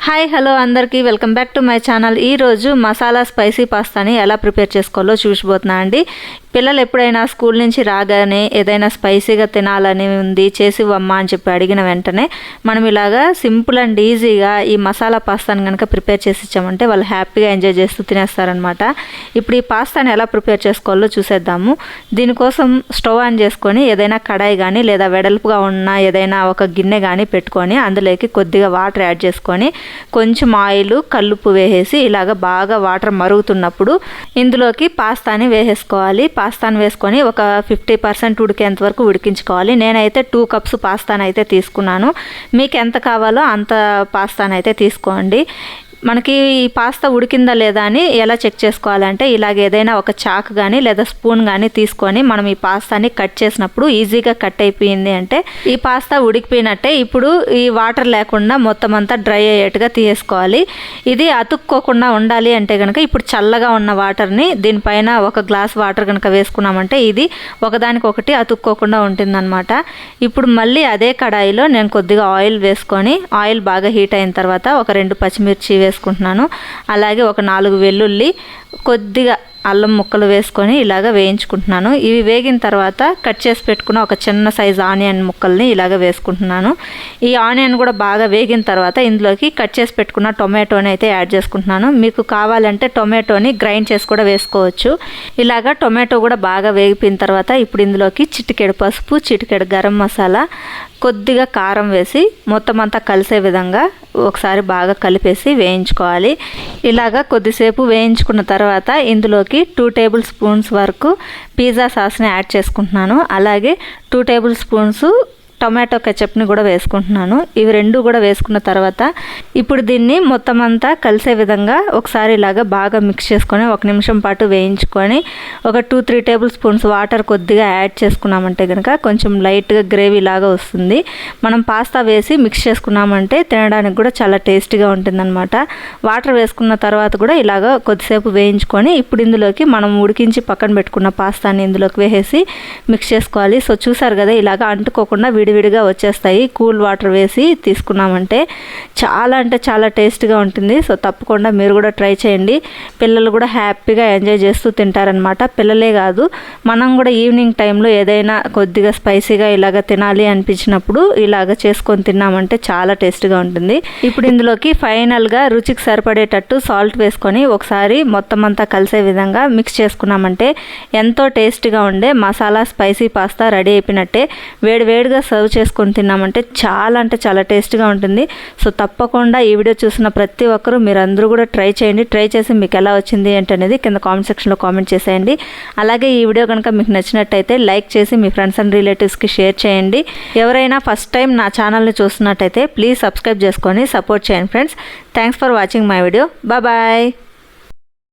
Hi hello అందరికీ welcome back to my channel. ఈరోజు masala spicy పాస్తాని ఎలా ప్రిపేర్ చేసుకోవాలో చూసిపోతున్నా అండి. పిల్లలు ఎప్పుడైనా స్కూల్ నుంచి రాగానే ఏదైనా స్పైసీగా తినాలని ఉంది చేసి ఇవ్వమ్మా అని చెప్పి అడిగిన వెంటనే మనం ఇలాగా సింపుల్ అండ్ ఈజీగా ఈ మసాలా పాస్తాని కనుక ప్రిపేర్ చేసి ఇచ్చామంటే వాళ్ళు హ్యాపీగా ఎంజాయ్ చేస్తూ తినేస్తారనమాట. ఇప్పుడు ఈ పాస్తాని ఎలా ప్రిపేర్ చేసుకోవాలో చూసేద్దాము. దీనికోసం స్టవ్ ఆన్ చేసుకొని ఏదైనా కడాయి కానీ లేదా వెడల్పుగా ఉన్న ఏదైనా ఒక గిన్నె కానీ పెట్టుకొని అందులోకి కొద్దిగా వాటర్ యాడ్ చేసుకొని కొంచెం ఆయిల్ కల్లుప్పు వేసేసి ఇలాగ బాగా వాటర్ మరుగుతున్నప్పుడు ఇందులోకి పాస్తాని వేసేసుకోవాలి. పాస్తాని వేసుకొని ఒక 50% ఉడికేంత వరకు ఉడికించుకోవాలి. నేనైతే 2 కప్స్ పాస్తాని అయితే తీసుకున్నాను. మీకు ఎంత కావాలో అంత పాస్తాని అయితే తీసుకోండి. మనకి ఈ పాస్తా ఉడికిందా లేదా అని ఎలా చెక్ చేసుకోవాలంటే ఇలాగ ఏదైనా ఒక చాక్ కానీ లేదా స్పూన్ కానీ తీసుకొని మనం ఈ పాస్తాని కట్ చేసినప్పుడు ఈజీగా కట్ అయిపోయింది అంటే ఈ పాస్తా ఉడికిపోయినట్టే. ఇప్పుడు ఈ వాటర్ లేకుండా మొత్తం అంతా డ్రై అయ్యేట్టుగా తీసుకోవాలి. ఇది అతుక్కోకుండా ఉండాలి అంటే కనుక ఇప్పుడు చల్లగా ఉన్న వాటర్ని దీనిపైన ఒక గ్లాస్ వాటర్ కనుక వేసుకున్నామంటే ఇది ఒకదానికొకటి అతుక్కోకుండా ఉంటుందన్నమాట. ఇప్పుడు మళ్ళీ అదే కడాయిలో నేను కొద్దిగా ఆయిల్ వేసుకొని ఆయిల్ బాగా హీట్ అయిన తర్వాత ఒక 2 పచ్చిమిర్చి వేసుకుంటున్నాను. అలాగే ఒక 4 వెల్లుల్లి, కొద్దిగా అల్లం ముక్కలు వేసుకొని ఇలాగ వేయించుకుంటున్నాను. ఇవి వేగిన తర్వాత కట్ చేసి పెట్టుకున్న ఒక చిన్న సైజు ఆనియన్ ముక్కల్ని ఇలాగ వేసుకుంటున్నాను. ఈ ఆనియన్ కూడా బాగా వేగిన తర్వాత ఇందులోకి కట్ చేసి పెట్టుకున్న టొమాటోని అయితే యాడ్ చేసుకుంటున్నాను. మీకు కావాలంటే టొమాటోని గ్రైండ్ చేసి కూడా వేసుకోవచ్చు. ఇలాగ టొమాటో కూడా బాగా వేగిపోయిన తర్వాత ఇప్పుడు ఇందులోకి చిటికెడు పసుపు, చిటికెడు గరం మసాలా, కొద్దిగా కారం వేసి మొత్తం అంతా కలిసే విధంగా ఒకసారి బాగా కలిపేసి వేయించుకోవాలి. ఇలాగా కొద్దిసేపు వేయించుకున్న తర్వాత ఇందులోకి 2 టేబుల్ స్పూన్స్ వరకు పిజ్జా సాస్ని యాడ్ చేసుకుంటున్నాను. అలాగే 2 టేబుల్ స్పూన్స్ టొమాటో కెచప్ని కూడా వేసుకుంటున్నాను. ఇవి 2 కూడా వేసుకున్న తర్వాత ఇప్పుడు దీన్ని మొత్తం అంతా కలిసే విధంగా ఒకసారి ఇలాగా బాగా మిక్స్ చేసుకొని 1 నిమిషం పాటు వేయించుకొని ఒక 2-3 టేబుల్ స్పూన్స్ వాటర్ కొద్దిగా యాడ్ చేసుకున్నామంటే కనుక కొంచెం లైట్గా గ్రేవీ లాగా వస్తుంది. మనం పాస్తా వేసి మిక్స్ చేసుకున్నామంటే తినడానికి కూడా చాలా టేస్టీగా ఉంటుందన్నమాట. వాటర్ వేసుకున్న తర్వాత కూడా ఇలాగ కొద్దిసేపు వేయించుకొని ఇప్పుడు ఇందులోకి మనం ఉడికించి పక్కన పెట్టుకున్న పాస్తాని ఇందులోకి వేసేసి మిక్స్ చేసుకోవాలి. సో చూసారు కదా ఇలాగ అంటుకోకుండా విడివిడిగా వచ్చేస్తాయి. కూల్ వాటర్ వేసి తీసుకున్నామంటే చాలా అంటే చాలా టేస్ట్గా ఉంటుంది. సో తప్పకుండా మీరు కూడా ట్రై చేయండి. పిల్లలు కూడా హ్యాపీగా ఎంజాయ్ చేస్తూ తింటారనమాట. పిల్లలే కాదు మనం కూడా ఈవినింగ్ టైంలో ఏదైనా కొద్దిగా స్పైసీగా ఇలాగ తినాలి అనిపించినప్పుడు ఇలాగ చేసుకొని తిన్నామంటే చాలా టేస్ట్గా ఉంటుంది. ఇప్పుడు ఇందులోకి ఫైనల్గా రుచికి సరిపడేటట్టు సాల్ట్ వేసుకొని ఒకసారి మొత్తం అంతా కలిసే విధంగా మిక్స్ చేసుకున్నామంటే ఎంతో టేస్ట్గా ఉండే మసాలా స్పైసీ పాస్తా రెడీ అయిపోయినట్టే. వేడివేడిగా సర్వ్ చేసుకొని తిన్నామంటే చాలా అంటే చాలా టేస్ట్గా ఉంటుంది. సో తప్పకుండా ఈ వీడియో చూసిన ప్రతి ఒక్కరూ మీరందరూ కూడా ట్రై చేయండి. ట్రై చేసి మీకు ఎలా వచ్చింది ఏంటనేది కింద కామెంట్ సెక్షన్లో కామెంట్ చేసేయండి. అలాగే ఈ వీడియో కనుక మీకు నచ్చినట్టయితే లైక్ చేసి మీ ఫ్రెండ్స్ అండ్ రిలేటివ్స్కి షేర్ చేయండి. ఎవరైనా ఫస్ట్ టైం నా ఛానల్ని చూస్తున్నట్టయితే ప్లీజ్ సబ్స్క్రైబ్ చేసుకొని సపోర్ట్ చేయండి friends. Thanks for watching my video. Bye.